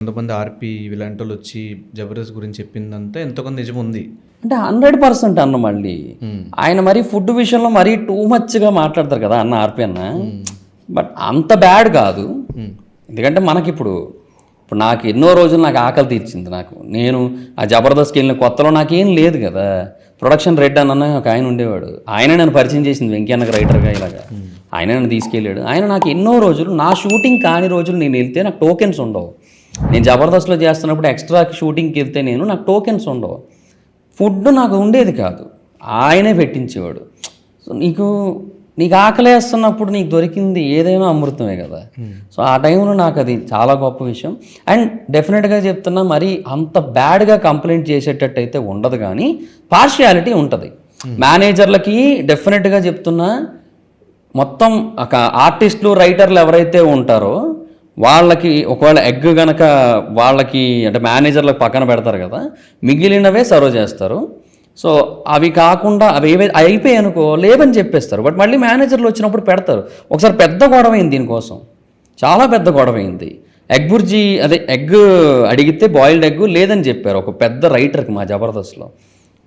కొంతమంది ఆర్పి ఇలాంటి వాళ్ళు వచ్చి జబర్దస్త్ గురించి చెప్పిందంతా ఎంతో కొంత నిజం ఉంది. అంటే 100% అన్న మళ్ళీ ఆయన మరీ ఫుడ్ విషయంలో మరీ టూ మచ్గా మాట్లాడతారు కదా అన్న ఆర్పి అన్న. బట్ అంత బ్యాడ్ కాదు. ఎందుకంటే మనకిప్పుడు నాకు ఎన్నో రోజులు నాకు ఆకలి తీర్చింది. నేను ఆ జబర్దస్త్కి వెళ్ళిన కొత్తలో నాకేం లేదు కదా. ప్రొడక్షన్ రెడ్ అన్న ఒక ఆయన ఉండేవాడు. ఆయన నన్ను పరిచయం చేసింది వెంకయ్యన్నకు రైటర్గా ఇలాగా. ఆయన నన్ను తీసుకెళ్ళాడు. ఆయన నాకు ఎన్నో రోజులు నా షూటింగ్ కాని రోజులు నేను వెళ్తే నాకు టోకెన్స్ ఉండవు. నేను జబర్దస్త్లో చేస్తున్నప్పుడు ఎక్స్ట్రా షూటింగ్కి వెళ్తే నాకు టోకెన్స్ ఉండవు. ఫుడ్ నాకు ఉండేది కాదు, ఆయనే పెట్టించేవాడు. సో నీకు ఆకలేస్తున్నప్పుడు నీకు దొరికింది ఏదైనా అమృతమే కదా. సో ఆ టైంలో నాకు అది చాలా గొప్ప విషయం. అండ్ డెఫినెట్గా చెప్తున్నా, మరి అంత బ్యాడ్గా కంప్లైంట్ చేసేటట్టు అయితే ఉండదు, కానీ పార్షియాలిటీ ఉంటుంది. మేనేజర్లకి డెఫినెట్గా చెప్తున్నా, మొత్తం ఒక ఆర్టిస్టులు రైటర్లు ఎవరైతే ఉంటారో వాళ్ళకి ఒకవేళ ఎగ్ కనుక వాళ్ళకి అంటే మేనేజర్లకు పక్కన పెడతారు కదా, మిగిలినవే సర్వ్ చేస్తారు. సో అవి కాకుండా అవి అయిపోయాయి అనుకో లేవని చెప్పేస్తారు. బట్ మళ్ళీ మేనేజర్లు వచ్చినప్పుడు పెడతారు. ఒకసారి పెద్ద గొడవ అయింది దీనికోసం, చాలా పెద్ద గొడవ అయింది. ఎగ్ బుర్జీ ఎగ్ అడిగితే బాయిల్డ్ ఎగ్ లేదని చెప్పారు ఒక పెద్ద రైటర్కి మా జబర్దస్త్లో.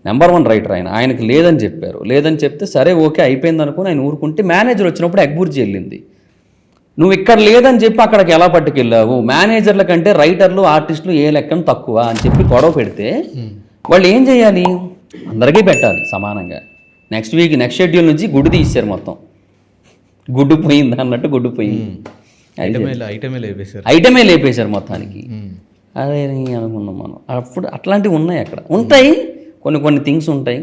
నెంబర్ 1 రైటర్ ఆయనకి లేదని చెప్పారు. లేదని చెప్తే సరే ఓకే అయిపోయింది అనుకుని ఆయన ఊరుకుంటే మేనేజర్ వచ్చినప్పుడు ఎగ్ బుర్జీ వెళ్ళింది. నువ్వు ఇక్కడ లేదని చెప్పి అక్కడికి ఎలా పట్టుకెళ్ళావు? మేనేజర్ల కంటే రైటర్లు ఆర్టిస్టులు ఏ లెక్కను తక్కువ అని చెప్పి గొడవ పెడితే వాళ్ళు ఏం చేయాలి? అందరికీ పెట్టాలి సమానంగా. నెక్స్ట్ షెడ్యూల్ నుంచి గుడ్డు తీసారు మొత్తం. గుడ్డు పోయింది అన్నట్టు గుడ్డు పోయింది, ఐటమే లేపేశారు మొత్తానికి. అదే అనుకున్నాం మనం. అప్పుడు అట్లాంటివి ఉన్నాయి, అక్కడ ఉంటాయి కొన్ని థింగ్స్ ఉంటాయి.